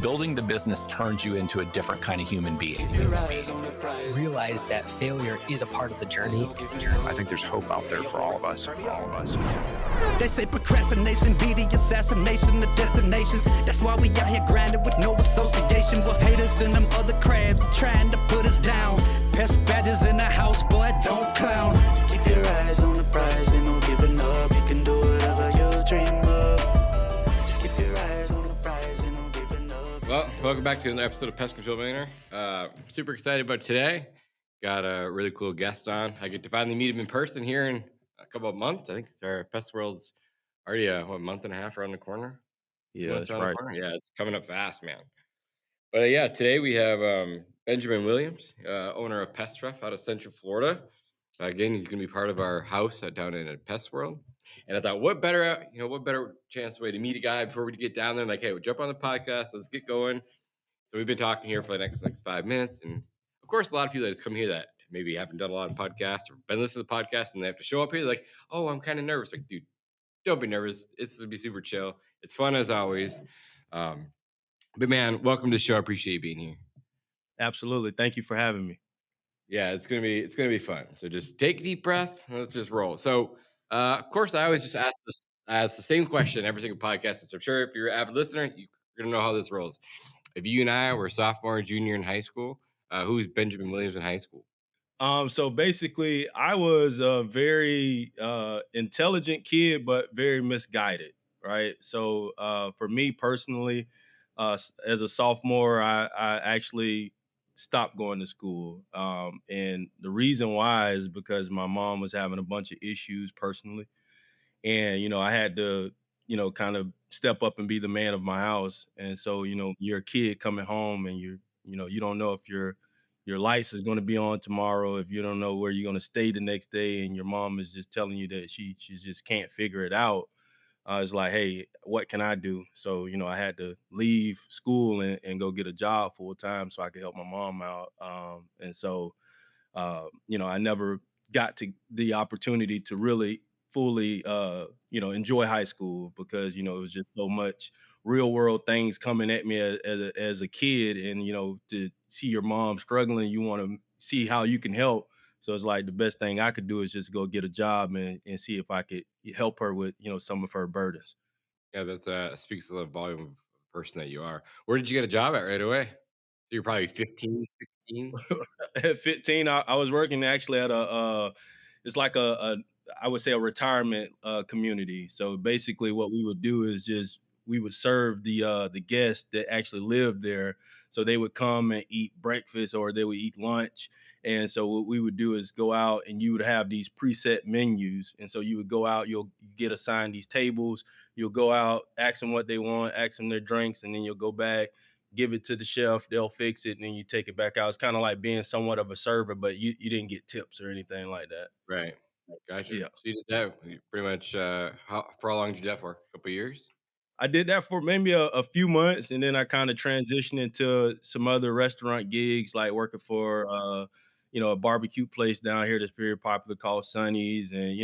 building the business turns you into a different kind of human being. Realize that failure is a part of the journey. I think there's hope out there for all of us. They say procrastination be the assassination of destinations. That's why we out here grinding with no association with haters and them other crabs trying to put us down. Pest badges in the house, boy, don't clown. Just keep your eyes on the prize, ain't no giving up. You can do whatever you dream of. Just keep your eyes on the prize, ain't no giving up. Well, welcome back to another episode of Pest Control Millionaire. Super excited about today. Got a really cool guest on. I get to finally meet him in person here in a couple of months. I think it's our Pest World's already a month and a half around the corner. Yeah, that's right. Yeah, it's coming up fast, man. But yeah, today we have Benjamin Williams, owner of Pest Ref out of Central Florida. Again, he's going to be part of our house down in Pest World. And I thought, what better chance way to meet a guy before we get down there? Like, hey, we'll jump on the podcast. Let's get going. So we've been talking here for the next 5 minutes. And of course, a lot of people that just come here that maybe haven't done a lot of podcasts or been listening to the podcast, and they have to show up here like, oh, I'm kind of nervous. Like, dude, don't be nervous. It's going to be super chill. It's fun as always. But man, welcome to the show. I appreciate you being here. Absolutely. Thank you for having me. Yeah, it's gonna be fun. So just take a deep breath and let's just roll. So of course I always just ask the same question every single podcast. So I'm sure if you're an avid listener, you're gonna know how this rolls. If you and I were sophomore or junior in high school, who's Benjamin Williams in high school? So basically I was a very intelligent kid, but very misguided, right? So for me personally, as a sophomore, I actually stopped going to school. And the reason why is because my mom was having a bunch of issues personally. And, I had to, kind of step up and be the man of my house. And so, you're a kid coming home and you don't know if your lights is going to be on tomorrow, if you don't know where you're going to stay the next day. And your mom is just telling you that she just can't figure it out. It's like, hey, what can I do? So, I had to leave school and go get a job full time so I could help my mom out. And so, I never got to the opportunity to really fully, enjoy high school because, it was just so much real world things coming at me as a kid. And, to see your mom struggling, you want to see how you can help. So it's like the best thing I could do is just go get a job and see if I could help her with, some of her burdens. Yeah, that speaks to the volume of person that you are. Where did you get a job at right away? You're probably 15, 16. At 15, I was working actually at it's like I would say a retirement community. So basically what we would do is we would serve the guests that actually lived there. So they would come and eat breakfast or they would eat lunch. And so what we would do is go out and you would have these preset menus. And so you would go out, you'll get assigned these tables. You'll go out, ask them what they want, ask them their drinks, and then you'll go back, give it to the chef. They'll fix it, and then you take it back out. It's kind of like being somewhat of a server, but you didn't get tips or anything like that. Right. Gotcha. Yeah. So you did that pretty much, for how long did you do that for? A couple of years? I did that for maybe a few months, and then I kind of transitioned into some other restaurant gigs, like working for, a barbecue place down here that's very popular called Sonny's, and,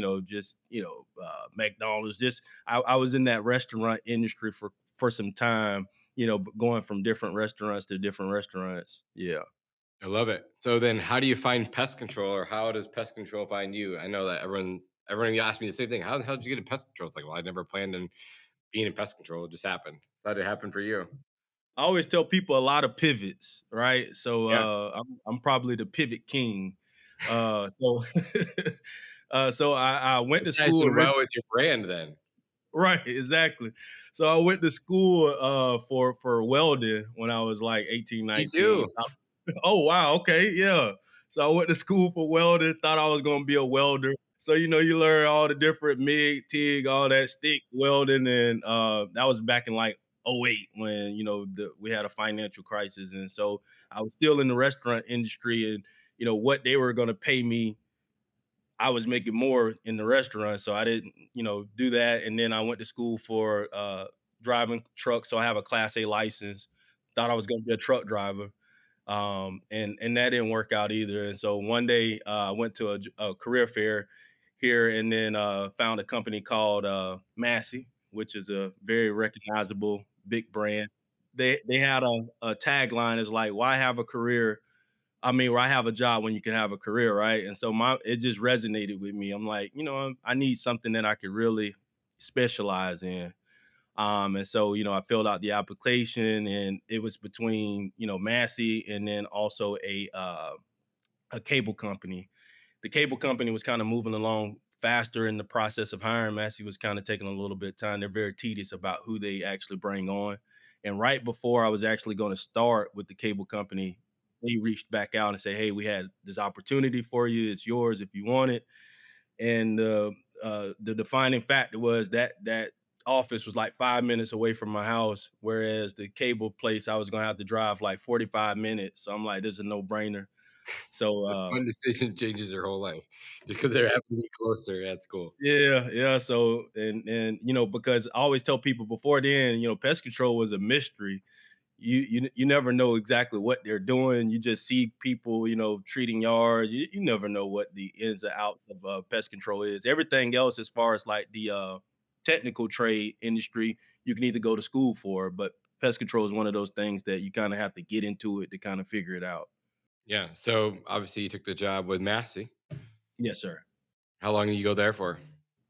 McDonald's. Just I was in that restaurant industry for some time, going from different restaurants to different restaurants. Yeah. I love it. So then how do you find pest control, or how does pest control find you? I know that everyone asked me the same thing. How the hell did you get in pest control? It's like, well, I never planned on being in pest control. It just happened. How did it happen for you? I always tell people a lot of pivots, right? So Yeah. I'm probably the pivot king. So so I went to Ties school. in well with your brand then. Right, exactly. So I went to school for welding when I was like 18, 19. Me too. Oh, wow. Okay. Yeah. So I went to school for welding, thought I was going to be a welder. So, you learn all the different MIG, TIG, all that stick welding. And that was back in like '08 when, we had a financial crisis. And so I was still in the restaurant industry, and, what they were going to pay me, I was making more in the restaurant. So I didn't, do that. And then I went to school for driving trucks. So I have a Class A license. Thought I was going to be a truck driver. And that didn't work out either. And so one day I went to a career fair here, and then found a company called Massey, which is a very recognizable big brand. they had a tagline is like, why have a career? I mean, where I have a job when you can have a career, right? And so it just resonated with me. I'm like, I need something that I could really specialize in. And so, I filled out the application, and it was between, Massey and then also a cable company. The cable company was kind of moving along faster in the process of hiring. Massey was kind of taking a little bit of time. They're very tedious about who they actually bring on. And right before I was actually going to start with the cable company, they reached back out and said, "Hey, we had this opportunity for you. It's yours if you want it." And the defining factor was that office was like 5 minutes away from my house, whereas the cable place I was gonna have to drive like 45 minutes. So I'm like, this is a no-brainer. So That's one decision changes their whole life. Just because they happen to be closer, that's cool. yeah. So and because I always tell people before then, pest control was a mystery. You never know exactly what they're doing. You just see people, treating yards. You never know what the ins and outs of pest control is. Everything else, as far as like the technical trade industry, you can either go to school for, but pest control is one of those things that you kind of have to get into it to kind of figure it out. Yeah. So obviously you took the job with Massey. Yes, sir. How long did you go there for?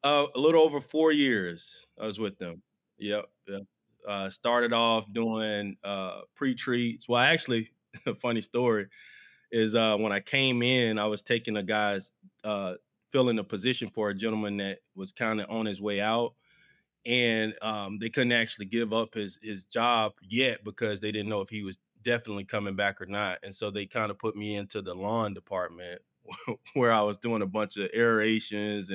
A little over 4 years I was with them. Yep. Yep. Started off doing pre-treats. Well, actually, a funny story is when I came in, I was taking a guy's filling a position for a gentleman that was kind of on his way out. And they couldn't actually give up his job yet because they didn't know if he was definitely coming back or not. And so they kind of put me into the lawn department where I was doing a bunch of aerations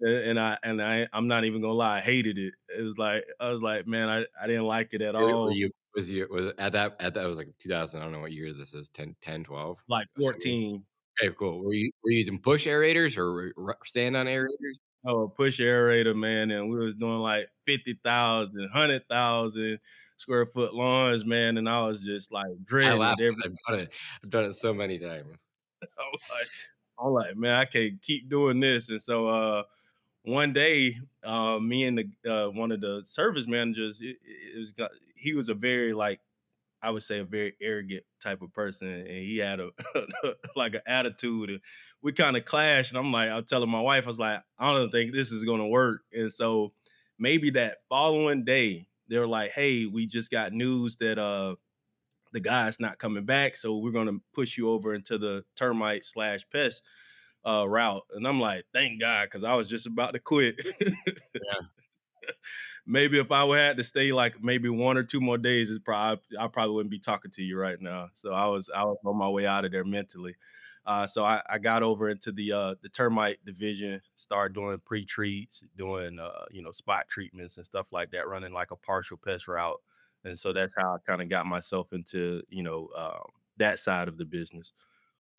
I'm not even gonna lie, I hated it. It was like I was like, man, I didn't like it at all. Was it at that was like 2000, I don't know what year this is, 10, 12? Like Assuming. 14. Okay, cool. Were you using push aerators or stand on aerators? Oh, push aerator, man, and we was doing like 50,000, 100,000 square foot lawns, man, and I was just like I dreading laugh it every. because I've done it. I've done it so many times. I was like, man, I can't keep doing this. And so one day, me and the one of the service managers, he was a very like I would say a very arrogant type of person, and he had a like an attitude. And we kind of clashed, and I was telling my wife, I was like, I don't think this is gonna work. And so maybe that following day, they were like, "Hey, we just got news that the guy's not coming back, so we're gonna push you over into the termite / pest route." And I'm like, thank God, because I was just about to quit. Yeah. Maybe if I would had to stay like maybe 1 or 2 more days, I probably wouldn't be talking to you right now. So I was on my way out of there mentally. So I got over into the termite division, started doing pre-treats, doing spot treatments and stuff like that, running like a partial pest route. And so that's how I kind of got myself into that side of the business.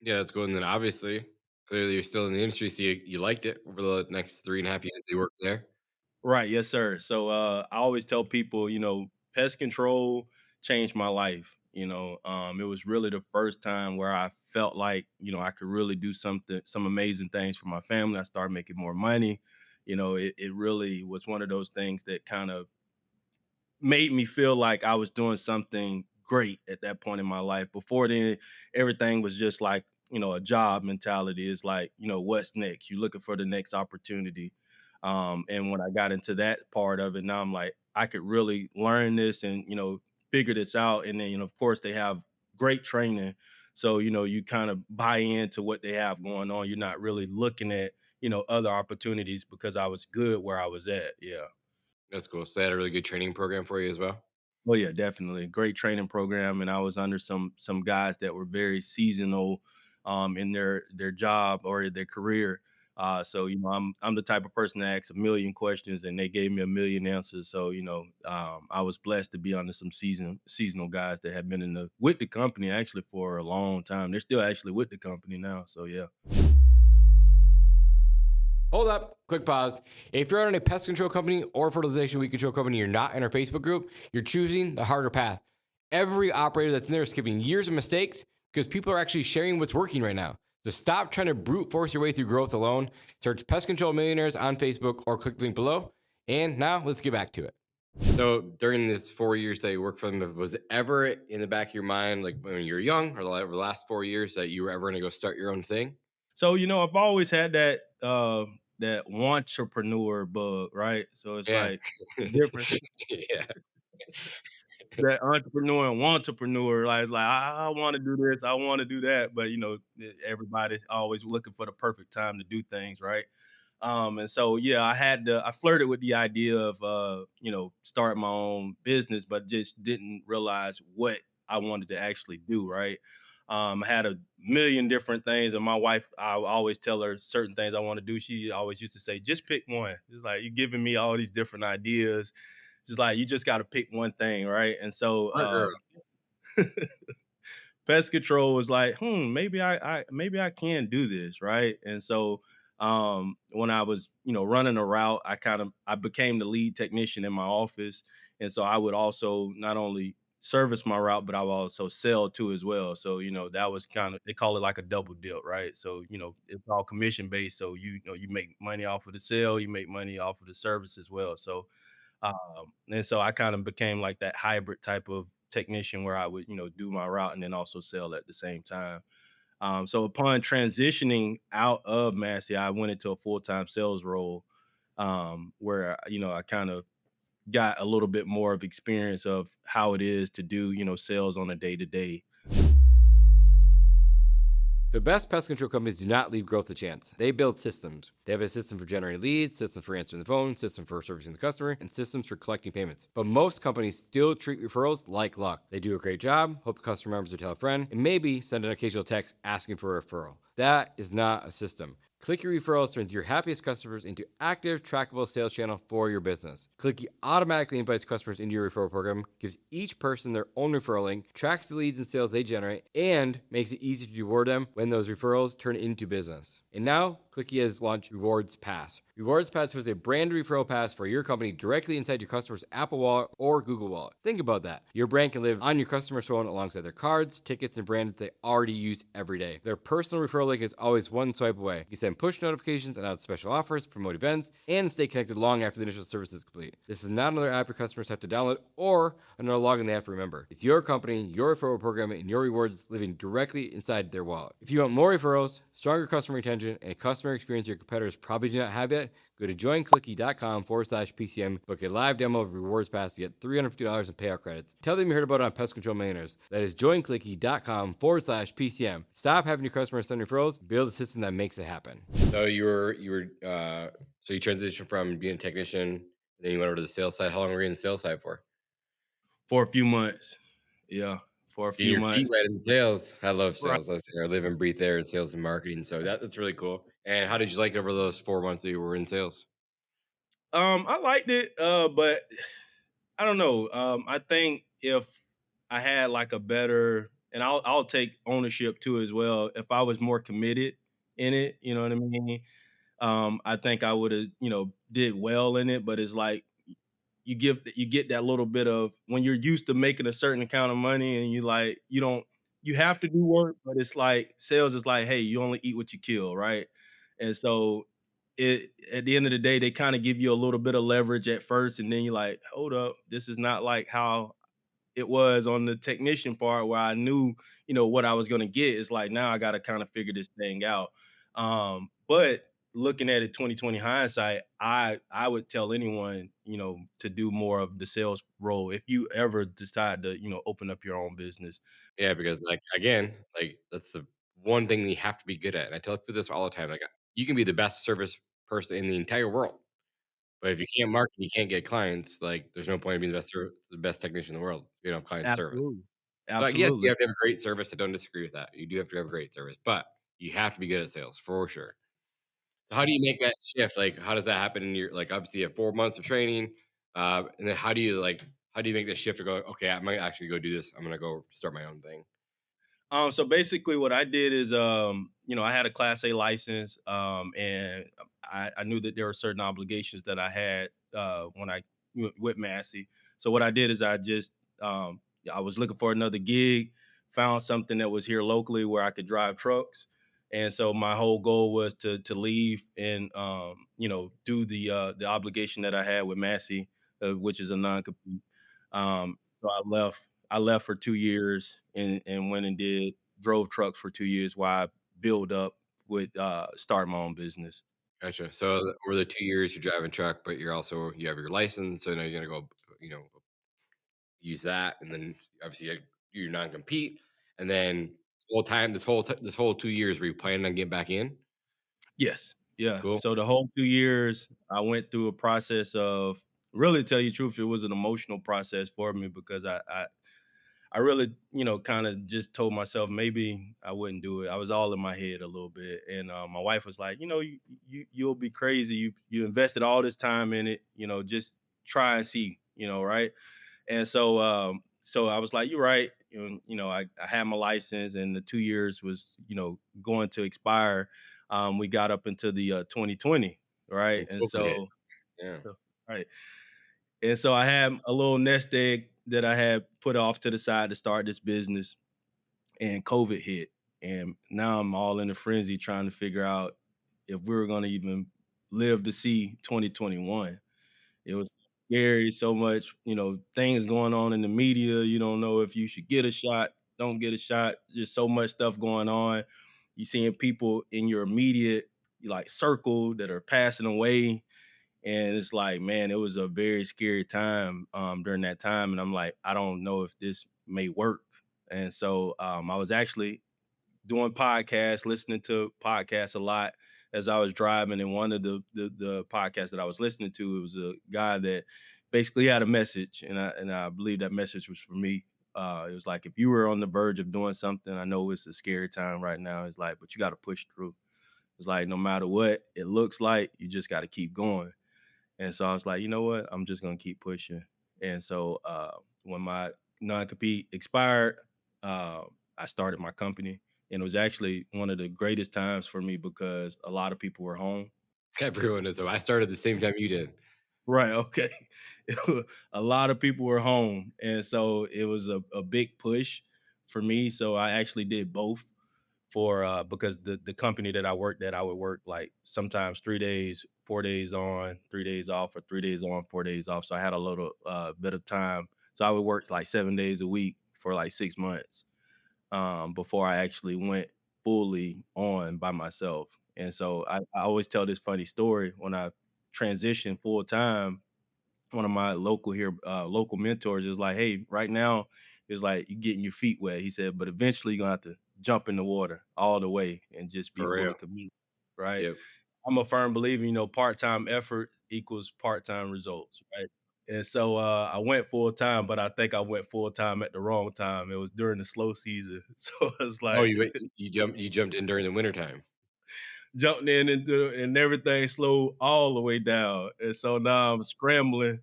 Yeah, that's cool. And then obviously, clearly you're still in the industry, so you liked it over the next 3.5 years you worked there. Right, yes, sir. So I always tell people, pest control changed my life. It was really the first time where I felt like, I could really do some amazing things for my family. I started making more money. It really was one of those things that kind of made me feel like I was doing something great at that point in my life. Before then, everything was just like, a job mentality. It's like, what's next? You're looking for the next opportunity. And when I got into that part of it, now I'm like, I could really learn this and, figure this out. And then, of course, they have great training. So, you kind of buy into what they have going on. You're not really looking at, other opportunities because I was good where I was at. Yeah. That's cool. So they had a really good training program for you as well. Oh yeah, definitely. Great training program. And I was under some guys that were very seasonal in their job or their career. So I'm the type of person that asks a million questions and they gave me a million answers. So I was blessed to be under some seasonal guys that have been with the company actually for a long time. They're still actually with the company now. So yeah. Hold up, quick pause. If you're on a pest control company or fertilization weed control company, you're not in our Facebook group, you're choosing the harder path. Every operator that's in there is skipping years of mistakes because people are actually sharing what's working right now. So stop trying to brute force your way through growth alone. Search Pest Control Millionaires on Facebook or click the link below. And now let's get back to it. So during this 4 years that you worked for them, was it ever in the back of your mind, like when you were young or the last 4 years, that you were ever going to go start your own thing? So, I've always had that entrepreneur bug, right? So it's Yeah. like the difference Yeah. that entrepreneur and wantrepreneur, like, it's like, I wanna do this, I wanna do that, but, everybody's always looking for the perfect time to do things, right? And so, yeah, I flirted with the idea of, starting my own business, but just didn't realize what I wanted to actually do, right? I had a million different things, and my wife, I always tell her certain things I want to do. She always used to say, "Just pick one." It's like, you're giving me all these different ideas. Just like, you just got to pick one thing, right? And so, Smart girl. pest control was like, maybe I can do this, right? And so, when I was, running a route, I became the lead technician in my office, and so I would also not only service my route, but I would also sell too as well. So, that was kind of, they call it like a double dip, right? So, it's all commission based. So, you make money off of the sale, you make money off of the service as well. So, and so I kind of became like that hybrid type of technician where I would, do my route and then also sell at the same time. So upon transitioning out of Massey, I went into a full-time sales role, where, I kind of got a little bit more of experience of how it is to do, sales on a day to day. The best pest control companies do not leave growth to chance. They build systems. They have a system for generating leads, system for answering the phone, system for servicing the customer, and systems for collecting payments. But most companies still treat referrals like luck. They do a great job, hope the customer remembers to tell a friend, and maybe send an occasional text asking for a referral. That is not a system. Clicky Referrals turns your happiest customers into active, trackable sales channel for your business. Clicky automatically invites customers into your referral program, gives each person their own referral link, tracks the leads and sales they generate, and makes it easy to reward them when those referrals turn into business. And now, Clicky has launched Rewards Pass. Rewards Pass was a brand referral pass for your company directly inside your customer's Apple Wallet or Google Wallet. Think about that. Your brand can live on your customer's phone alongside their cards, tickets, and brands they already use every day. Their personal referral link is always one swipe away. You send push notifications, announce special offers, promote events, and stay connected long after the initial service is complete. This is not another app your customers have to download or another login they have to remember. It's your company, your referral program, and your rewards living directly inside their wallet. If you want more referrals, stronger customer retention, and a customer experience your competitors probably do not have yet, go to joinclicky.com/PCM, book a live demo of Rewards Pass to get $350 in payout credits. Tell them you heard about it on Pest Control Millionaires. That is joinclicky.com/PCM. Stop having your customers send referrals, build a system that makes it happen. So you transitioned from being a technician, then you went over to the sales side. How long were you in the sales side for? For a few months. Yeah, for a few Your months. feet wet in sales. I love Right. sales. I live and breathe there in sales and marketing. So that's really cool. And how did you like it over those 4 months that you were in sales? I liked it, but I don't know. I think if I had like a better, and I'll take ownership too as well. If I was more committed in it, you know what I mean. I think I would have, did well in it. But it's like you get that little bit of, when you're used to making a certain amount of money, and you have to do work, but it's like sales is like, hey, you only eat what you kill, right? And so, at the end of the day, they kind of give you a little bit of leverage at first, and then you're like, hold up, this is not like how it was on the technician part, where I knew, what I was gonna get. It's like, now I gotta kind of figure this thing out. But looking at it 2020 hindsight, I would tell anyone, to do more of the sales role if you ever decide to, open up your own business. Yeah, because that's the one thing you have to be good at. And I tell people this all the time. You can be the best service person in the entire world, but if you can't market, you can't get clients. Like, there's no point in being the best technician in the world if you don't have client service. Absolutely. So, yes, you Absolutely. have to have a great service. I don't disagree with that. You do have to have a great service, but you have to be good at sales for sure. So how do you make that shift? Like, how does that happen in your, like, obviously you have 4 months of training, and then how do you make the shift to go, okay, I'm gonna actually go do this. I'm gonna go start my own thing. So basically what I did is, I had a Class A license, and I knew that there were certain obligations that I had, when I with Massey. So what I did is I was looking for another gig, found something that was here locally where I could drive trucks. And so my whole goal was to leave and, do the obligation that I had with Massey, which is a non-compete. So I left for 2 years and went and drove trucks for 2 years while I build up with start my own business. Gotcha. So over the 2 years you're driving truck, but you have your license, so now you're gonna go, use that, and then obviously you do your non-compete, and then whole time this whole 2 years, were you planning on getting back in? Yes. Yeah. Cool. So the whole 2 years, I went through a process of really tell you the truth, it was an emotional process for me because I really, kind of just told myself maybe I wouldn't do it. I was all in my head a little bit, and my wife was like, you'll be crazy. You invested all this time in it. Just try and see. Right? And so I was like, you're right. I had my license, and the 2 years was going to expire. We got up into the 2020, right? And And COVID hit. so, Yeah. right. And so I had a little nest egg that I had put off to the side to start this business, and COVID hit. And now I'm all in a frenzy trying to figure out if we were going to even live to see 2021. It was scary, so much, things going on in the media. You don't know if you should get a shot, don't get a shot. Just so much stuff going on. You seeing people in your immediate like circle that are passing away. And it's like, man, it was a very scary time during that time. And I'm like, I don't know if this may work. And so I was actually doing podcasts, listening to podcasts a lot as I was driving. And one of the podcasts that I was listening to, it was a guy that basically had a message, and I believe that message was for me. It was like, if you were on the verge of doing something, I know it's a scary time right now. It's like, but you got to push through. It's like, no matter what it looks like, you just got to keep going. And so I was like, you know what? I'm just gonna keep pushing. And so when my non-compete expired, uh, I started my company, and it was actually one of the greatest times for me because a lot of people were home. Everyone is. So I started the same time you did. Right. Okay. A lot of people were home, and so it was a big push for me. So I actually did both for because the company that I worked at, I would work like sometimes 3 days, 4 days on, 3 days off, or 3 days on, 4 days off. So I had a little bit of time. So I would work like 7 days a week for like 6 months before I actually went fully on by myself. And so I always tell this funny story when I transitioned full time. One of my local mentors is like, hey, right now it's like you getting your feet wet. He said, but eventually you're gonna have to jump in the water all the way and just be For fully real. committed. Right. Yep. I'm a firm believer, part-time effort equals part-time results. Right. And so I went full time, but I think I went full time at the wrong time. It was during the slow season. So it's Oh, like you jumped in during the wintertime. jumped in and everything slowed all the way down. And so now I'm scrambling,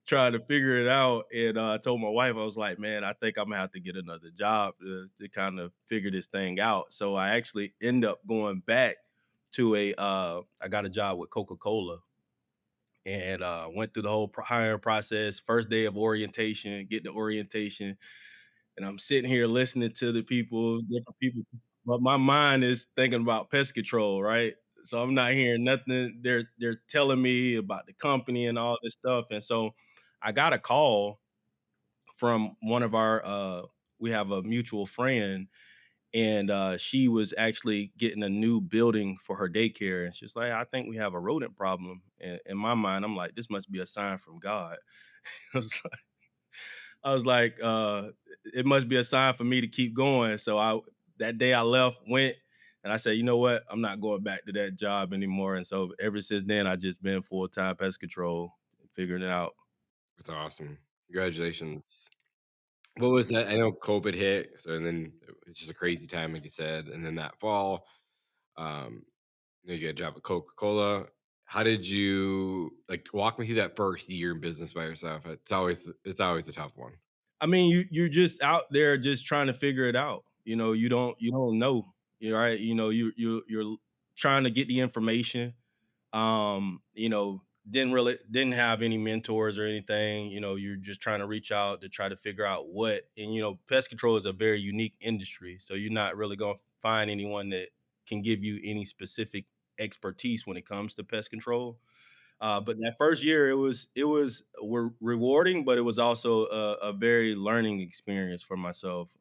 trying to figure it out. And I told my wife, I was like, man, I think I'm gonna have to get another job to kind of figure this thing out. So I actually end up going back to I got a job with Coca-Cola, and went through the whole hiring process. First day of orientation, get the orientation, and I'm sitting here listening to the people, different people, but my mind is thinking about pest control, right? So I'm not hearing nothing. They're telling me about the company and all this stuff, and so I got a call from one of our we have a mutual friend, and she was actually getting a new building for her daycare, and she's like, I think we have a rodent problem. And in my mind, I'm like, this must be a sign from God. I was I was like, it must be a sign for me to keep going. So that day I left, went, and I said, you know what? I'm not going back to that job anymore. And so ever since then, I just been full-time pest control, figuring it out. That's awesome. Congratulations. What was that? I know COVID hit, so and then it's just a crazy time, like you said. And then that fall, um, you get a job at Coca-Cola. How did you walk me through that first year in business by yourself? It's always a tough one. I mean, you're just out there just trying to figure it out. You don't know. You're right. You're trying to get the information. Didn't have any mentors or anything. You're just trying to reach out to try to figure out what. And pest control is a very unique industry, so you're not really gonna find anyone that can give you any specific expertise when it comes to pest control. But that first year, it was rewarding, but it was also a very learning experience for myself.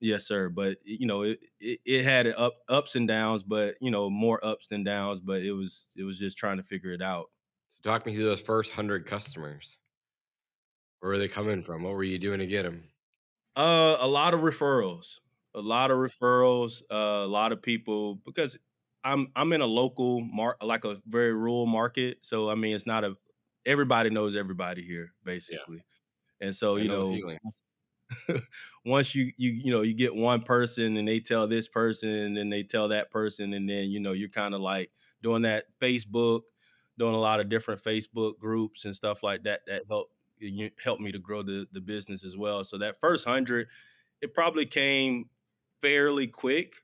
Yes, sir. But it had ups and downs, but more ups than downs. But it was just trying to figure it out. So talk me through those first 100 customers. Where were they coming from? What were you doing to get them? A lot of referrals, a lot of people because I'm in a local like a very rural market. So I mean, it's not a everybody knows everybody here Yeah, basically, and so I know the feeling. once you get one person and they tell this person and they tell that person and then you're kind of like doing that Facebook, doing a lot of different Facebook groups and stuff like that that help me to grow the business as well. So that first 100, it probably came fairly quick,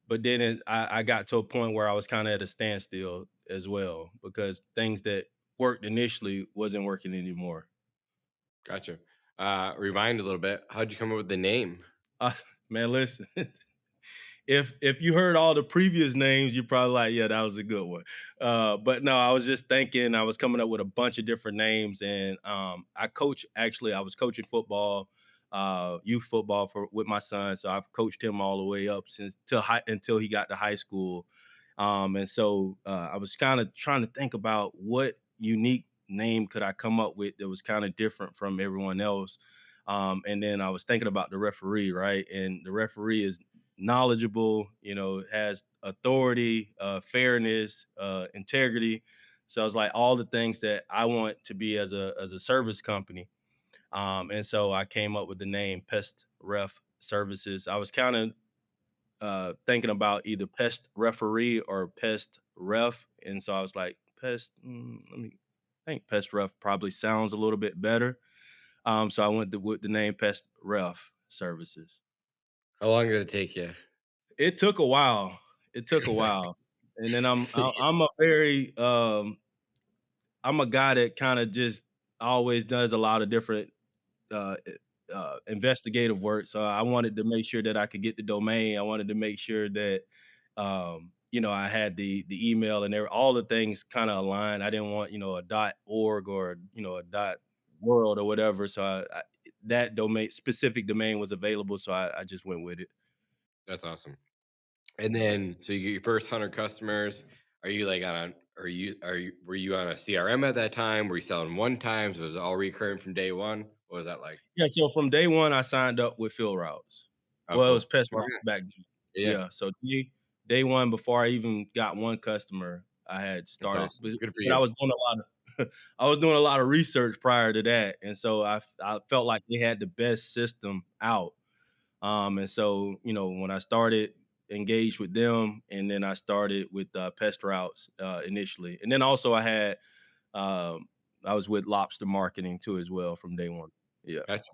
but then I got to a point where I was kind of at a standstill as well because things that worked initially wasn't working anymore. Gotcha. Rewind a little bit. How'd you come up with the name? uh, Man, listen. If you heard all the previous names, you're probably like, yeah, that was a good one. But no, I was just thinking, I was coming up with a bunch of different names, and I was coaching football, youth football with my son. So I've coached him all the way up until he got to high school. And so I was kind of trying to think about what unique name could I come up with that was kind of different from everyone else. And then I was thinking about the referee, right? And the referee is knowledgeable, has authority, fairness, integrity. So I was like all the things that I want to be as a service company. And so I came up with the name Pest Ref Services. I was kind of thinking about either Pest Referee or Pest Ref. And so I was like, I think Pest Ref probably sounds a little bit better. So I went with the name Pest Ref Services. How long did it take you? It took a while. It took a while. And then I'm a very I'm a guy that kind of just always does a lot of different uh investigative work. So I wanted to make sure that I could get the domain. I wanted to make sure that I had the email and all the things kind of aligned. I didn't want, a .org or, a .world or whatever. So that specific domain was available. So I just went with it. That's awesome. And then, so you get your first 100 customers. Are you like were you on a CRM at that time? Were you selling one time? So it was all recurring from day one? What was that like? Yeah, so from day one, I signed up with Field Routes. Oh, Well, it cool. was Pest Oh, Routes back then. Yeah. Yeah, so day one, before I even got one customer, I had That's started. awesome. Good for But I you. was doing a lot of I was doing a lot of research prior to that, and so I felt like they had the best system out. And so when I started engaged with them, and then I started with Pest Routes initially, and then also I was with Lobster Marketing too as well from day one. Yeah. Gotcha.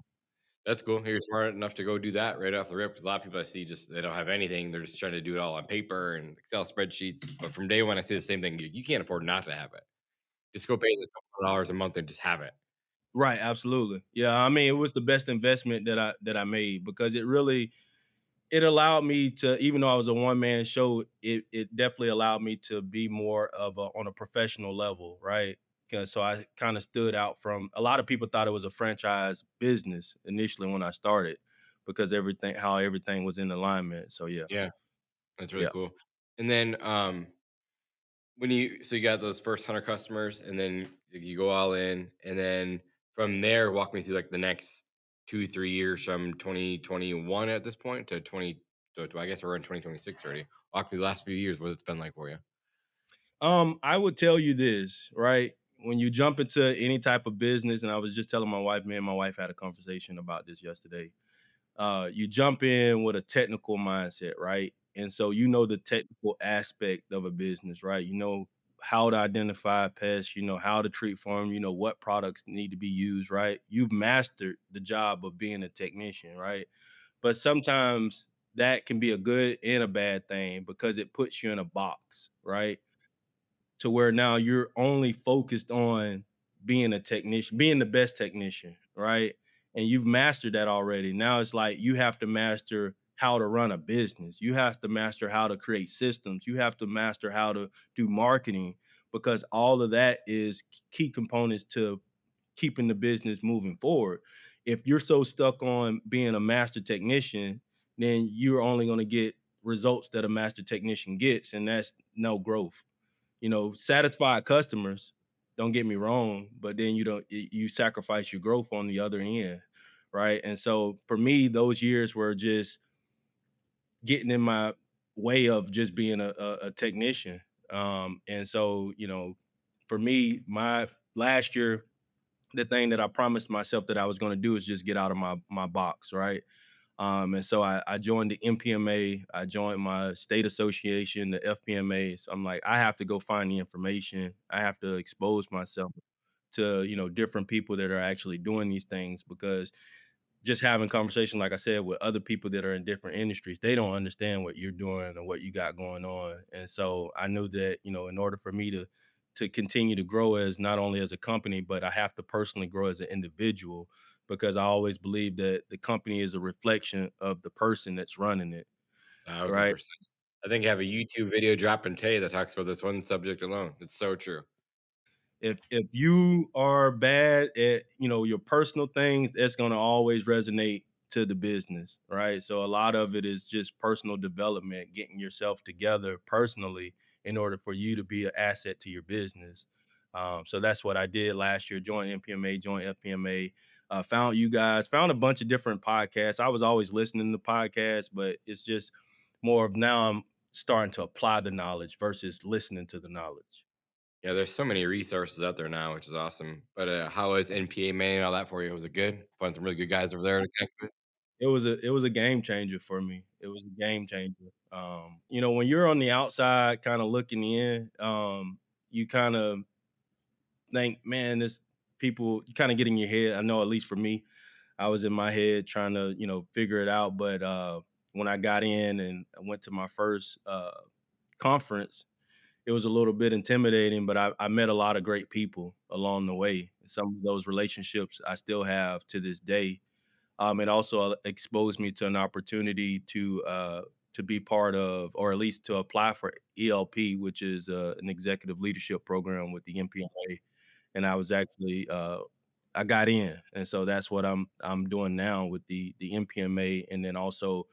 That's cool. You're smart enough to go do that right off the rip because a lot of people I see just they don't have anything. They're just trying to do it all on paper and Excel spreadsheets. But from day one, I say the same thing. You can't afford not to have it. Just go pay the couple of dollars a month and just have it. Right, absolutely. Yeah, I mean, it was the best investment that I made because it allowed me to, even though I was a one-man show, it definitely allowed me to be more of on a professional level, right? So I kind of stood out from a lot of people thought it was a franchise business initially when I started because how everything was in alignment. So yeah. Yeah, that's really Yeah. cool. And then so you got those first 100 customers and then you go all in and then from there walk me through like the next 2-3 years from 2021 at this point to 20 so I guess we're in 2026 already. Walk me the last few years what it's been like for you. I would tell you this, right? When you jump into any type of business, and I was just telling my wife, me and my wife had a conversation about this yesterday. You jump in with a technical mindset, right? And so the technical aspect of a business, right? You know how to identify pests, how to treat for them, what products need to be used, right? You've mastered the job of being a technician, right? But sometimes that can be a good and a bad thing because it puts you in a box, right? To where now you're only focused on being a technician, being the best technician, right? And you've mastered that already. Now it's like you have to master how to run a business. You have to master how to create systems. You have to master how to do marketing. because all of that is key components to keeping the business moving forward. If you're so stuck on being a master technician, then you're only going to get results that a master technician gets, and that's no growth. Satisfied customers, don't get me wrong, but then you sacrifice your growth on the other end, right? And so for me, those years were just getting in my way of just being a technician. And so, for me, my last year, the thing that I promised myself that I was going to do is just get out of my box, right? And so I joined the MPMA, I joined my state association, the FPMA. So I'm like, I have to go find the information. I have to expose myself to, different people that are actually doing these things, because just having conversation, like I said, with other people that are in different industries, they don't understand what you're doing or what you got going on. And so I knew that, in order for me to continue to grow as not only as a company, but I have to personally grow as an individual, because I always believe that the company is a reflection of the person that's running it. Right. 1,000%. I think I have a YouTube video dropping today that talks about this one subject alone. It's so true. If you are bad at, your personal things, that's going to always resonate to the business, right? So a lot of it is just personal development, getting yourself together personally in order for you to be an asset to your business. So that's what I did last year. Joined MPMA, joined FPMA. Found you guys, found a bunch of different podcasts. I was always listening to podcasts, but it's just more of now I'm starting to apply the knowledge versus listening to the knowledge. Yeah, there's so many resources out there now, which is awesome. But how was NPMA and all that for you? Was it good? Find some really good guys over there to connect with? It was a game changer for me. It was a game changer. When you're on the outside kind of looking in, you kind of think, man, this people, you kind of get in your head. I know, at least for me, I was in my head trying to, figure it out. But when I got in and I went to my first conference, it was a little bit intimidating, but I met a lot of great people along the way. Some of those relationships I still have to this day. It also exposed me to an opportunity to be part of, or at least to apply for ELP, which is an executive leadership program with the MPMA. And I was actually I got in, and so that's what I'm doing now with the MPMA, and then also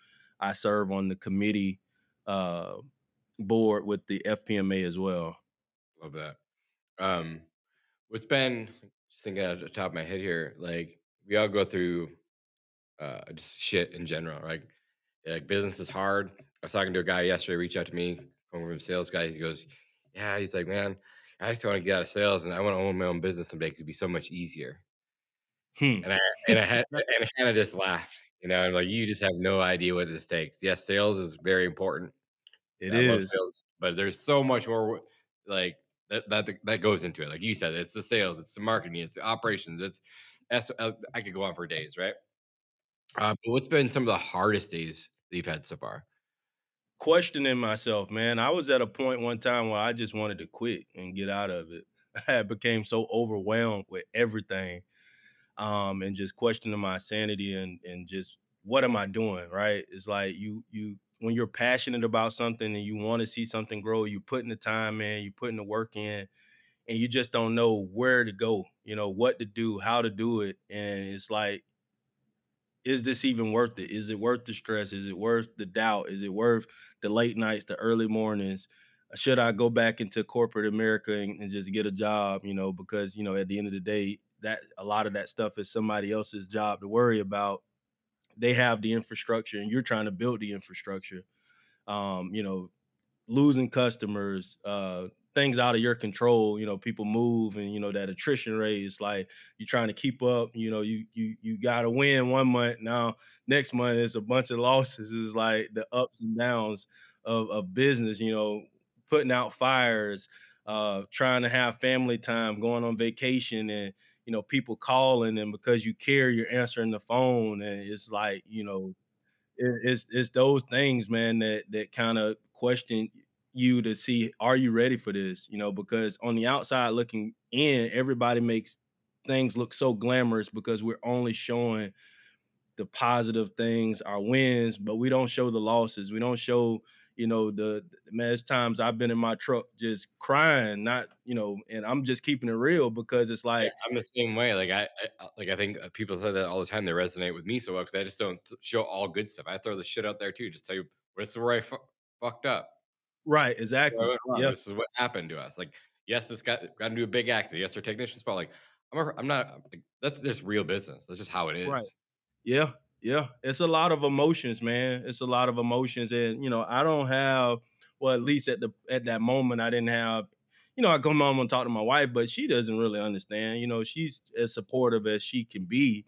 I serve on the committee uh, board with the FPMA as well. Love that. Um, what's been just thinking at the top of my head here, like we all go through just shit in general, right? Like business is hard. I was talking to a guy yesterday, reached out to me, coming from a sales guy. He goes, yeah, he's like, man, I just want to get out of sales and I want to own my own business someday. It could be so much easier. Hmm. And I kind of just laughed, and like you just have no idea what this takes. Yes, sales is very important. It I love is. sales, but there's so much more like that goes into it. Like you said, it's the sales, it's the marketing, it's the operations. I could go on for days, right? But what's been some of the hardest days that you've had so far? Questioning myself, man. I was at a point one time where I just wanted to quit and get out of it. I became so overwhelmed with everything, and just questioning my sanity and just what am I doing, right? It's like you when you're passionate about something and you want to see something grow, you put in the time in, you put in the work in, and you just don't know where to go, what to do, how to do it, and it's like, is this even worth it? Is it worth the stress? Is it worth the doubt? Is it worth the late nights, the early mornings? Should I go back into corporate America and just get a job? Because at the end of the day, that a lot of that stuff is somebody else's job to worry about. They have the infrastructure, and you're trying to build the infrastructure. Um, you know, Losing customers, things out of your control, people move, and that attrition rate is like you're trying to keep up, you got to win one month. Now next month it's a bunch of losses. It's like the ups and downs of business, putting out fires, trying to have family time, going on vacation, and people calling, and because you care, you're answering the phone, and it's like, it's those things, man, that kind of question you to see, are you ready for this? Because on the outside looking in, everybody makes things look so glamorous because we're only showing the positive things, our wins, but we don't show the losses. We don't show, man, there's times I've been in my truck just crying, not, and I'm just keeping it real because it's Yeah, like, I'm the same way. I think people say that all the time. They resonate with me so well because I just don't show all good stuff. I throw the shit out there too. Just tell you this is where I fucked up. right, Where I exactly. went wrong. Yeah. This is what happened to us. Like, yes, this got into a big accident. Yes, our technician's fault. Like, I'm not. Like, that's just real business. That's just how it Right. is. Yeah, yeah. It's a lot of emotions, man. It's a lot of emotions. And I don't have, well, at least at that moment, I didn't have, I come home and talk to my wife, but she doesn't really understand. She's as supportive as she can be.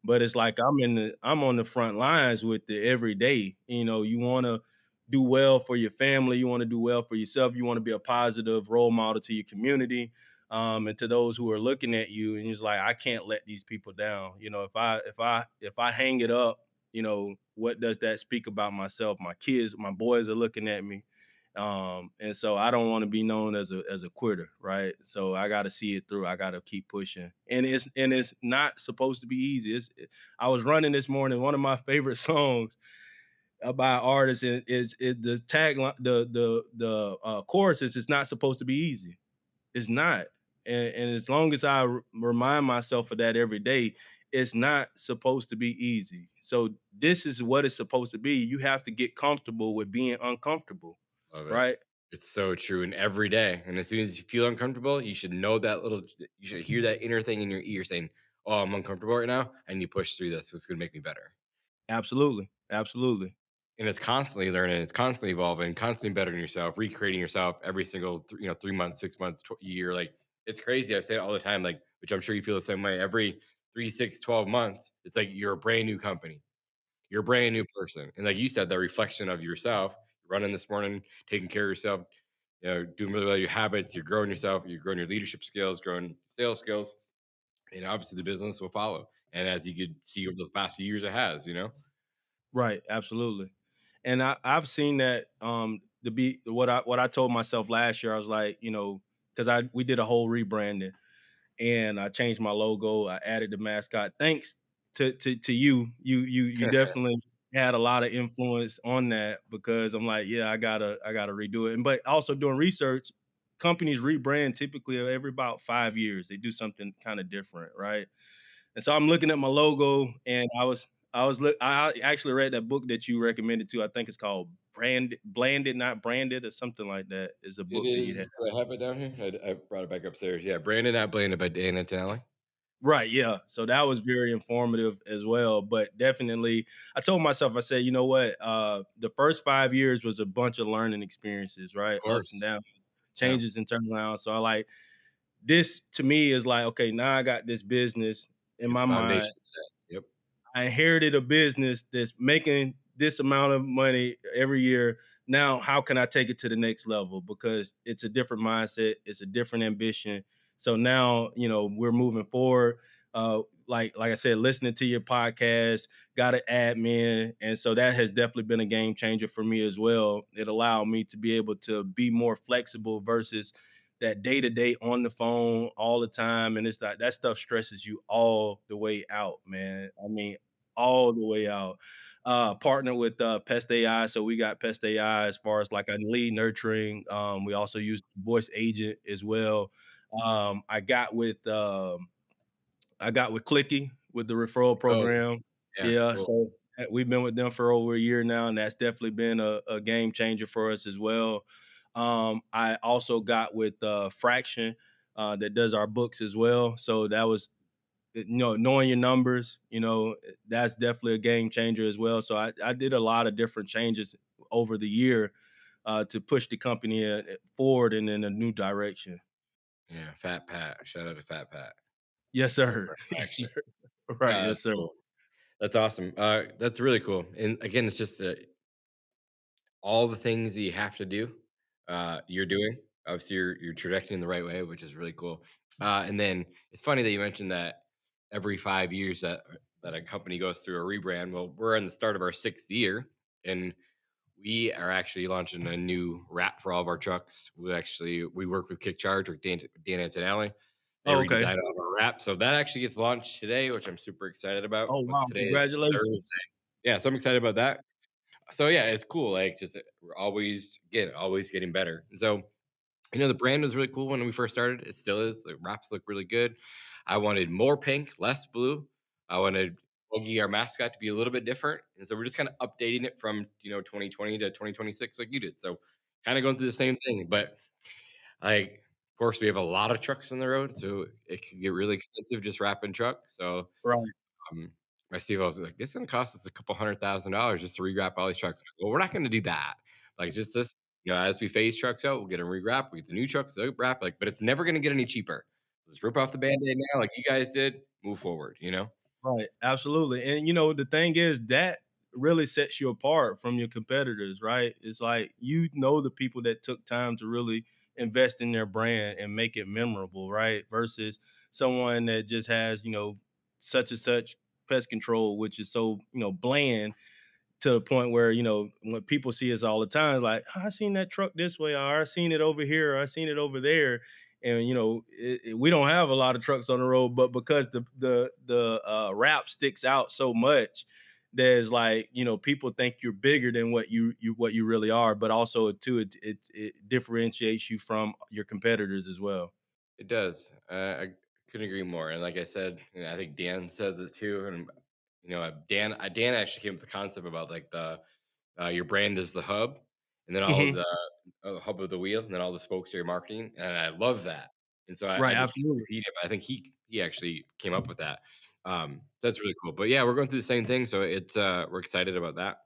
But it's like I'm on the front lines with it every day. You want to do well for your family, you want to do well for yourself, you want to be a positive role model to your community. And to those who are looking at you, and he's like, I can't let these people down. If I hang it up, what does that speak about myself? My kids, my boys are looking at me. And so I don't want to be known as a quitter, right? So I got to see it through. I got to keep pushing, and it's not supposed to be easy. I was running this morning. One of my favorite songs by artists is the tagline, the chorus is, it's not supposed to be easy. It's not. And as long as I remind myself of that every day, it's not supposed to be easy. So this is what it's supposed to be. You have to get comfortable with being uncomfortable, Love it. right? It's so true. And every day, and as soon as you feel uncomfortable, you should know you should hear that inner thing in your ear saying, "Oh, I'm uncomfortable right now," and you push through this. It's gonna make me better. Absolutely. Absolutely. And it's constantly learning, it's constantly evolving, constantly bettering yourself, recreating yourself every single 3 months, 6 months, year. Like, it's crazy. I say it all the time, like, which I'm sure you feel the same way. Every 3, 6, 12 months, it's like you're a brand new company, you're a brand new person. And like you said, the reflection of yourself, running this morning, taking care of yourself, doing really well your habits, you're growing yourself, you're growing your leadership skills, growing sales skills, and obviously the business will follow. And as you could see over the past few years, it has. Right. Absolutely. And I've seen that to be what I told myself last year. I was like, because we did a whole rebranding, and I changed my logo. I added the mascot. Thanks to you. You definitely had a lot of influence on that, because I'm like, yeah, I gotta redo it. And but also doing research, companies rebrand typically every about 5 years. They do something kind of different, right? And so I'm looking at my logo, and I actually read that book that you recommended to. I think it's called Blanded, Not Branded, or something like that. Is a It book that you had. is. Do I have it down here? I brought it back upstairs. Yeah, Brandon Not Blanded by Dan Antonelli. Right, yeah. So that was very informative as well. But definitely, I told myself, I said, you know what? The first 5 years was a bunch of learning experiences, Of right? Ups and course. downs, Yeah. changes and turnarounds. So I like this, to me, is like, okay, now I got this business in Get the my mind. foundation set. Yep. I inherited a business that's making this amount of money every year. Now, how can I take it to the next level? Because it's a different mindset, it's a different ambition. So now, we're moving forward. Like I said, listening to your podcast, got an admin, and so that has definitely been a game changer for me as well. It allowed me to be able to be more flexible versus that day to day on the phone all the time, and it's like that stuff stresses you all the way out, man. I mean, all the way out. Partner with Pest AI, so we got Pest AI as far as like a lead nurturing. We also use voice agent as well. Um, I got with I got with Clicky with the referral Oh, program. yeah. Yeah, Cool. so we've been with them for over a year now, and that's definitely been a game changer for us as well. I also got with Fraction that does our books as well. So that was, knowing your numbers, that's definitely a game changer as well. So I did a lot of different changes over the year to push the company forward and in a new direction. Yeah. Fat Pat. Shout out to Fat Pat. Yes, sir. For Yes, action. sir. Right. Yeah, Yes, that's sir. cool. That's awesome. That's really cool. And again, it's just all the things that you have to do, you're doing. Obviously, you're trajecting in the right way, which is really cool. And then it's funny that you mentioned that every 5 years that a company goes through a rebrand. Well, we're in the start of our 6th year, and we are actually launching a new wrap for all of our trucks. We work with Kick Charge with Dan Antonelli. They Oh, okay. redesigned all of our wrap. So that actually gets launched today, which I'm super excited about. Oh, But wow. today is Congratulations. Thursday. Yeah, so I'm excited about that. So yeah, it's cool. Like just we're always getting better. And so the brand was really cool when we first started. It still is. The wraps look really good. I wanted more pink, less blue. I wanted Boogie, our mascot, to be a little bit different. And so we're just kind of updating it from 2020 to 2026, like you did. So kind of going through the same thing. But like, of course, we have a lot of trucks on the road, so it can get really expensive just wrapping trucks. So Right. um, my CFO was like, "It's gonna cost us a couple $100,000 just to rewrap all these trucks." Well, we're not gonna do that. Like, just as we phase trucks out, we'll get them rewrapped. We get the new trucks wrap, like, but it's never gonna get any cheaper. Let's rip off the Band-Aid now, like you guys did. Move forward. Right, absolutely. And the thing is that really sets you apart from your competitors, right? It's like the people that took time to really invest in their brand and make it memorable, right? Versus someone that just has, such and such pest control, which is so, bland to the point where, when people see us all the time, like, "Oh, I seen that truck this way, or I seen it over here, or I seen it over there." And we don't have a lot of trucks on the road, but because the wrap sticks out so much, there's like, people think you're bigger than what you really are, but also too it differentiates you from your competitors as well. It does. I couldn't agree more. And like I said, I think Dan says it too. And Dan actually came up with the concept about like the your brand is the hub, and then all of Mhm. the hub of the wheel, and then all the spokes are your marketing. And I love that. And so I Right, just keep absolutely. repeating it. But I think he actually came up with that. That's really cool. But yeah, we're going through the same thing, so it's we're excited about that.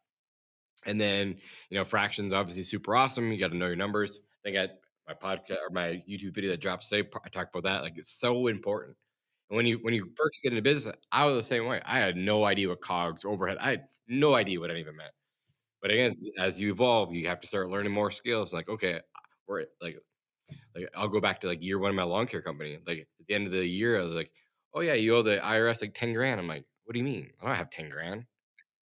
And then, fractions obviously super awesome. You got to know your numbers. I think my podcast or my YouTube video that drops today, I talk about that. Like it's so important. And when you first get into business, I was the same way. I had no idea what cogs, overhead. I had no idea what any of it meant. But again, as you evolve, you have to start learning more skills. Like, okay, we're like I'll go back to like year one of my lawn care company. Like at the end of the year, I was like, oh yeah, you owe the IRS like 10 grand. I'm like, what do you mean? I don't have 10 grand.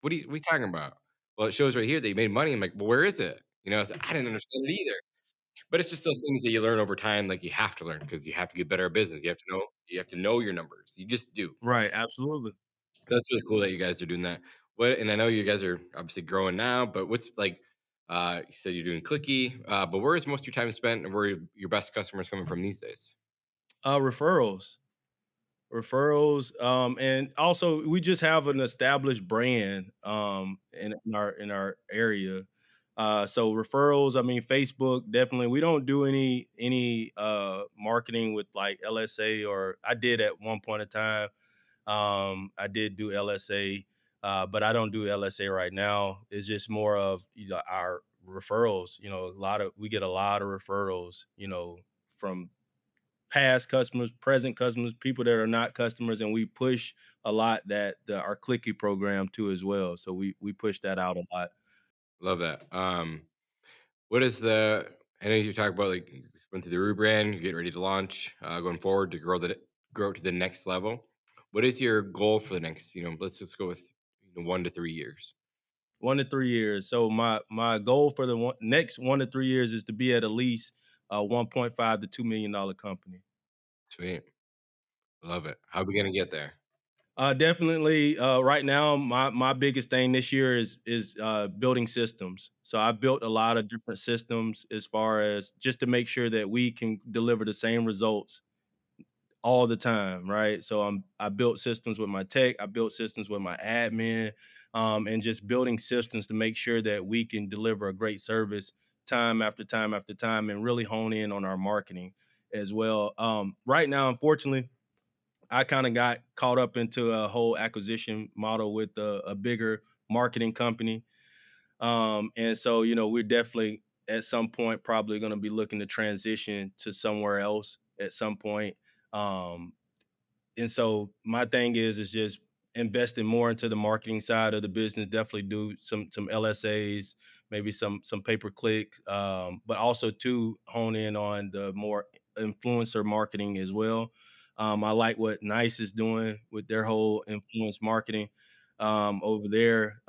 What are you talking about? Well, it shows right here that you made money. I'm like, well, where is it? So I didn't understand it either. But it's just those things that you learn over time, like you have to learn because you have to get better at business. You have to know your numbers. You just do. Right, absolutely. That's really cool that you guys are doing that. And I know you guys are obviously growing now, but what's like you said you're doing clicky, but where is most of your time spent and where are your best customers coming from these days? Referrals, and also we just have an established brand in our area. So referrals, I mean, Facebook, definitely. We don't do any marketing with like LSA, or I did at one point in time. I did do LSA, but I don't do LSA right now. It's just more of our referrals. We get a lot of referrals, from past customers, present customers, people that are not customers, and we push a lot that our clicky program too as well. So we push that out a lot. Love that. What is I know you talk about like you went through the rebrand, you're getting ready to launch, going forward to grow to the next level. What is your goal for the next, let's just go with 1 to 3 years. 1 to 3 years. So my goal for the next 1 to 3 years is to be at least a 1.5 to $2 million company. Sweet. Love it. How are we gonna get there? Definitely. Right now, my biggest thing this year is building systems. So I built a lot of different systems as far as just to make sure that we can deliver the same results all the time, right? So I built systems with my tech, I built systems with my admin, and just building systems to make sure that we can deliver a great service time after time after time, and really hone in on our marketing as well. Right now, unfortunately, I kind of got caught up into a whole acquisition model with a bigger marketing company. And so, we're definitely at some point probably going to be looking to transition to somewhere else at some point. Um, and so my thing is just investing more into the marketing side of the business. Definitely do some LSAs, maybe some pay per click, but also to hone in on the more influencer marketing as well. I like what Nice is doing with their whole influence marketing over there,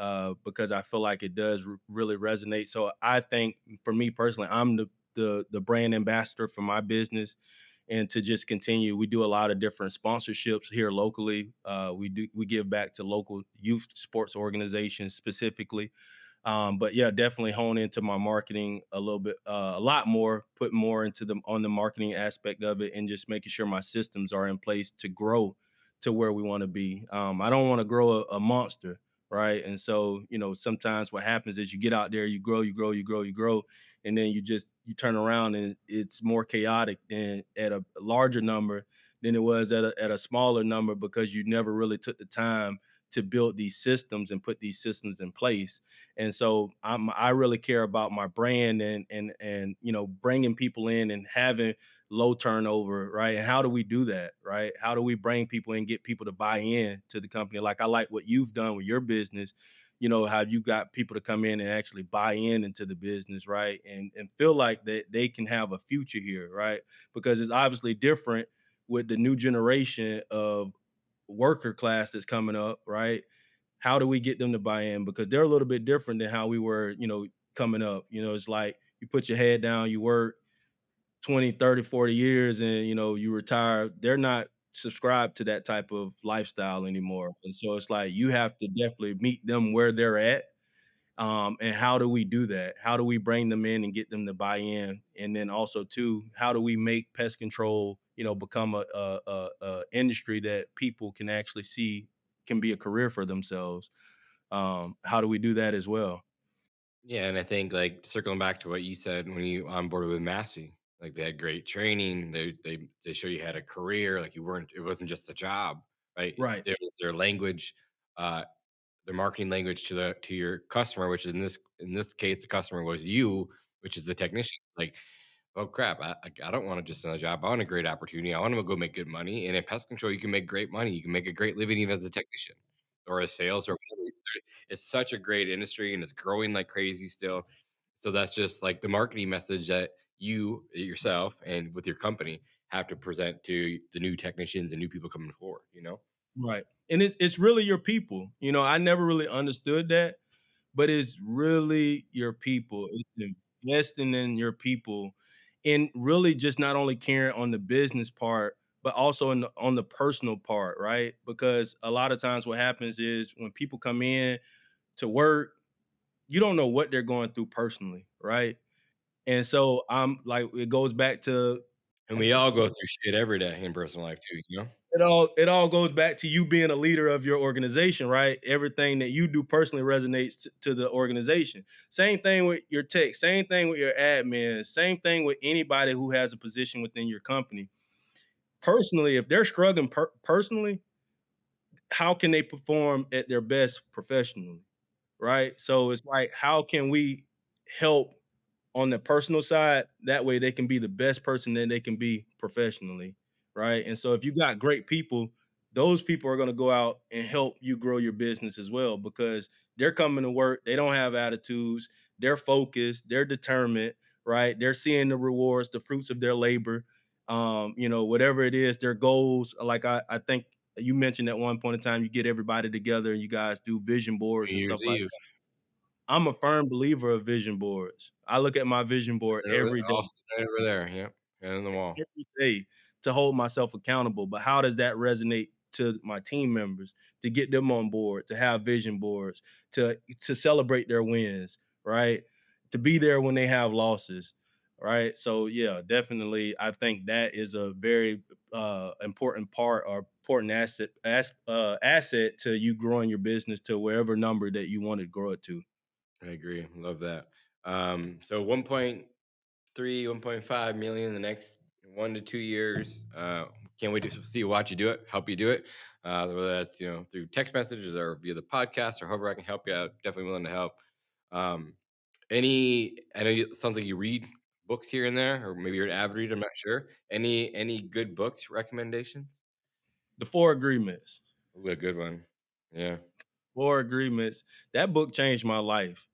because I feel like it does really resonate. So I think for me personally, I'm the brand ambassador for my business, and to just continue. We do a lot of different sponsorships here locally. We give back to local youth sports organizations specifically. But yeah, definitely hone into my marketing a little bit, a lot more, put more into the marketing aspect of it, and just making sure my systems are in place to grow to where we want to be. I don't want to grow a monster, right? And so, sometimes what happens is you get out there, you grow, you grow, you grow, you grow, and then you turn around and it's more chaotic than at a larger number than it was at a smaller number, because you never really took the time to build these systems and put these systems in place. And so I really care about my brand and bringing people in and having low turnover, right? And how do we do that, right? How do we bring people in, get people to buy in to the company? Like I like what you've done with your business, how you got people to come in and actually buy in into the business, right? And feel like that they can have a future here, right? Because it's obviously different with the new generation of worker class that's coming up, right? How do we get them to buy in? Because they're a little bit different than how we were, coming up. It's like you put your head down, you work 20, 30, 40 years and, you retire. They're not subscribed to that type of lifestyle anymore. And so it's like you have to definitely meet them where they're at. And how do we do that? How do we bring them in and get them to buy in? And then also too, how do we make pest control, become a industry that people can actually see can be a career for themselves? How do we do that as well? Yeah, and I think like circling back to what you said when you onboarded with Massey, like they had great training. They show you had a career. Like it wasn't just a job, right? Right. There was their language, uh, their marketing language to your customer, which in this case the customer was you, which is the technician. Like, oh crap, I don't want to just another job. I want a great opportunity. I want to go make good money. And in pest control, you can make great money. You can make a great living even as a technician or a sales or whatever. It's such a great industry and it's growing like crazy still. So that's just like the marketing message that you yourself and with your company have to present to the new technicians and new people coming forward. Right. And it's really your people. I never really understood that, but it's really your people. It's investing in your people and really just not only caring on the business part, but also on the personal part, right? Because a lot of times what happens is when people come in to work, you don't know what they're going through personally, right? And so I'm like, it goes back to And we all go through shit every day in personal life too. it all goes back to you being a leader of your organization, right? Everything that you do personally resonates to the organization. Same thing with your tech, same thing with your admin, same thing with anybody who has a position within your company. Personally, if they're struggling personally, how can they perform at their best professionally, right? So it's like, how can we help on the personal side? That way they can be the best person that they can be professionally, right? And so if you got great people, those people are going to go out and help you grow your business as well, because they're coming to work, they don't have attitudes, they're focused, they're determined, right? They're seeing the rewards, the fruits of their labor. Whatever it is, their goals. Like I think you mentioned at one point in time, you get everybody together and you guys do vision boards New and stuff Year's like Eve. that. I'm a firm believer of vision boards. I look at my vision board They're every day, all sitting over there. Yep. And in the wall. every day to hold myself accountable. But how does that resonate to my team members, to get them on board, to have vision boards, to celebrate their wins, right? To be there when they have losses, right? So yeah, definitely, I think that is a very important part or important asset to you growing your business to wherever number that you want to grow it to. I agree. Love that. So 1.5 million in the next 1 to 2 years. Can't wait to watch you do it, help you do it. Whether that's through text messages or via the podcast or however I can help you out. Definitely willing to help. Um, I know it sounds like you read books here and there, or maybe you're an avid reader. I'm not sure. Any good books recommendations? The Four Agreements. Ooh, a good one. Yeah. Four Agreements. That book changed my life.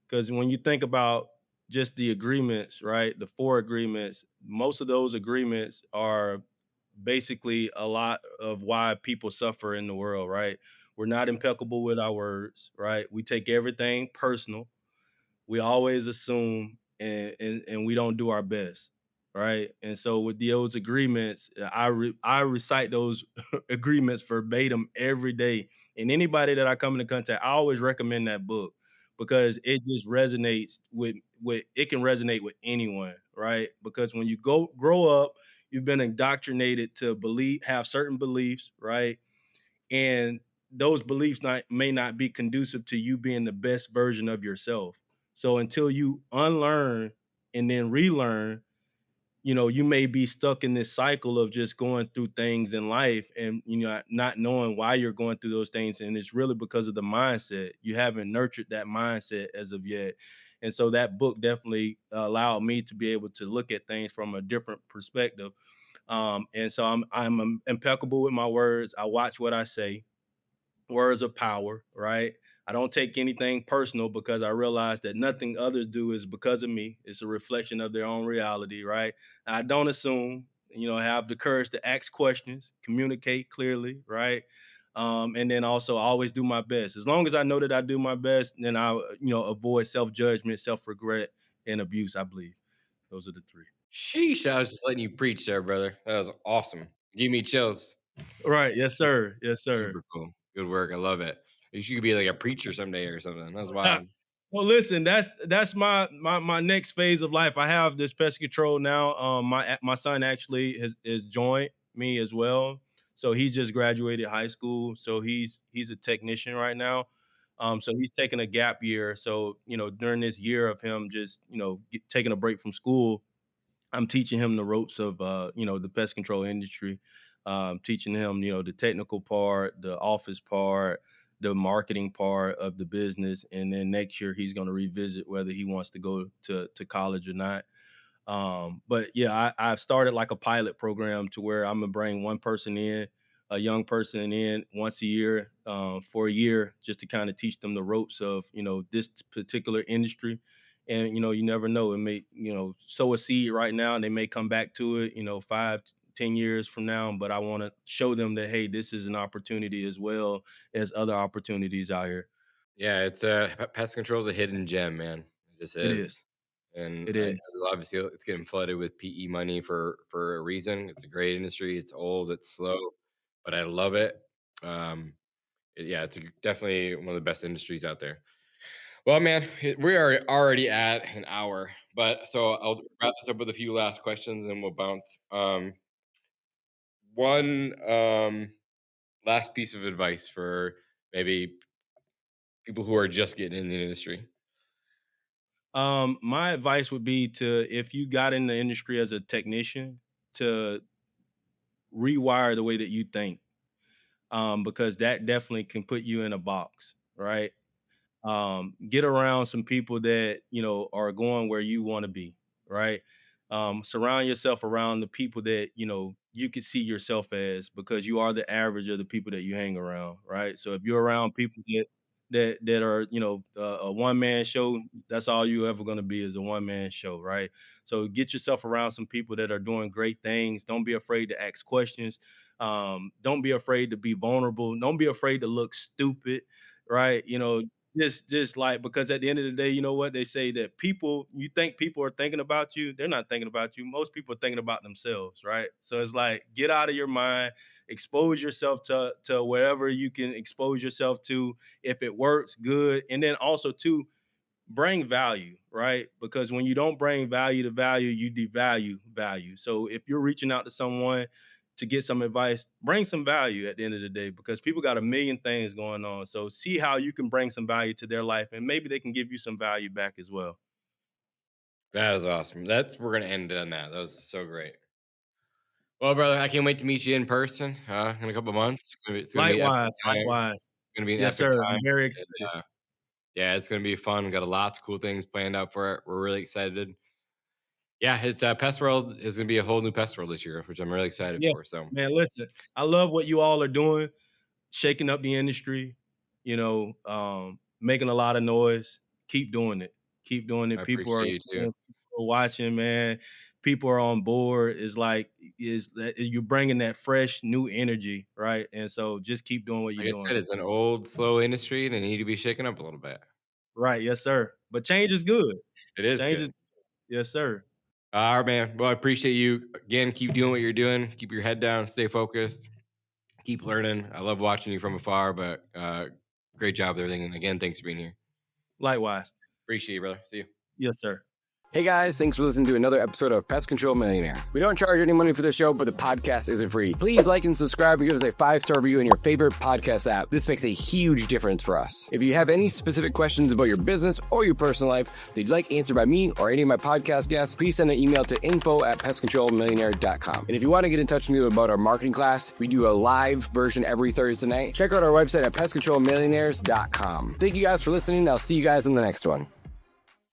Because when you think about just the agreements, right? The four agreements, most of those agreements are basically a lot of why people suffer in the world, right? We're not impeccable with our words, right? We take everything personal. We always assume and we don't do our best. right? And so with those agreements, I recite those agreements verbatim every day. And anybody that I come into contact, I always recommend that book because it just resonates with it can resonate with anyone, right? Because when you grow up, you've been indoctrinated to have certain beliefs, right? And those beliefs may not be conducive to you being the best version of yourself. So until you unlearn and then relearn, you may be stuck in this cycle of just going through things in life and not knowing why you're going through those things. And it's really because of the mindset. You haven't nurtured that mindset as of yet. And so that book definitely allowed me to be able to look at things from a different perspective. And so I'm impeccable with my words. I watch what I say. Words of power, right? I don't take anything personal because I realize that nothing others do is because of me. It's a reflection of their own reality, right? I don't assume, have the courage to ask questions, communicate clearly, right? And then also always do my best. As long as I know that I do my best, then I, avoid self-judgment, self-regret, and abuse, I believe. Those are the three. Sheesh, I was just letting you preach there, brother. That was awesome. Give me chills. Right. Yes, sir. Yes, sir. Super cool. Good work. I love it. You should be like a preacher someday or something. That's wild. Well, listen, that's my next phase of life. I have this pest control now. My son actually has joined me as well. So he just graduated high school. So he's a technician right now. So he's taking a gap year. So during this year of him just taking a break from school, I'm teaching him the ropes of the pest control industry. Teaching him the technical part, the office part, the marketing part of the business, and then next year he's going to revisit whether he wants to go to college or not. But yeah, I've started like a pilot program to where I'm gonna bring one person in, a young person in once a year, for a year, just to kind of teach them the ropes of this particular industry. And you never know, it may sow a seed right now, and they may come back to it 5-10 years from now. But I want to show them that, hey, this is an opportunity as well as other opportunities out here. Yeah, it's pest control is a hidden gem, man. This It is. is, and It is. obviously it's getting flooded with PE money for a reason. It's a great industry. It's old. It's slow, but I love it. Yeah, it's definitely one of the best industries out there. Well, man, we are already at an hour, but so I'll wrap this up with a few last questions and we'll bounce. One last piece of advice for maybe people who are just getting in the industry. My advice would be to, if you got in the industry as a technician, to rewire the way that you think, because that definitely can put you in a box, right? Get around some people that are going where you want to be, right? Surround yourself around the people that you could see yourself as, because you are the average of the people that you hang around, right? So if you're around people that are a one-man show, that's all you ever going to be, is a one-man show, right? So get yourself around some people that are doing great things. Don't be afraid to ask questions. Don't be afraid to be vulnerable. Don't be afraid to look stupid, right? Just like, because at the end of the day, you know what they say, that you think people are thinking about you, they're not thinking about you. Most people are thinking about themselves, right? So it's like, get out of your mind, expose yourself to wherever you can expose yourself to. If it works, good. And then also too, bring value, right? Because when you don't bring value to value, you devalue value. So if you're reaching out to someone to get some advice, bring some value at the end of the day, because people got a million things going on. So see how you can bring some value to their life, and maybe they can give you some value back as well. That was awesome. We're gonna end it on that. That was so great. Well, brother, I can't wait to meet you in person in a couple months. It's gonna be an epic Likewise, time. likewise. It's gonna be an Yes, epic sir. time. I'm very And, excited. yeah, it's gonna be fun. We got lots of cool things planned out for it. We're really excited. Yeah, it's Pest World is gonna be a whole new Pest World this year, which I'm really excited Yeah, for. So man, listen, I love what you all are doing, shaking up the industry, making a lot of noise. Keep doing it. Keep doing I it. People are appreciate you too. people are watching, man. People are on board. You're bringing that fresh new energy, right? And so just keep doing what you're Like I doing. said, it's an old, slow industry, and they need to be shaken up a little bit. Right, yes, sir. But change is good. It is Change good. is, yes, sir. All right, man. Well, I appreciate you. Again, keep doing what you're doing. Keep your head down. Stay focused. Keep learning. I love watching you from afar, but great job with everything. And again, thanks for being here. Likewise. Appreciate you, brother. See you. Yes, sir. Hey guys, thanks for listening to another episode of Pest Control Millionaire. We don't charge any money for the show, but the podcast isn't free. Please like and subscribe and give us a 5-star review in your favorite podcast app. This makes a huge difference for us. If you have any specific questions about your business or your personal life that you'd like answered by me or any of my podcast guests, please send an email to info@pestcontrolmillionaire.com. And if you want to get in touch with me about our marketing class, we do a live version every Thursday night. Check out our website at pestcontrolmillionaires.com. Thank you guys for listening. I'll see you guys in the next one.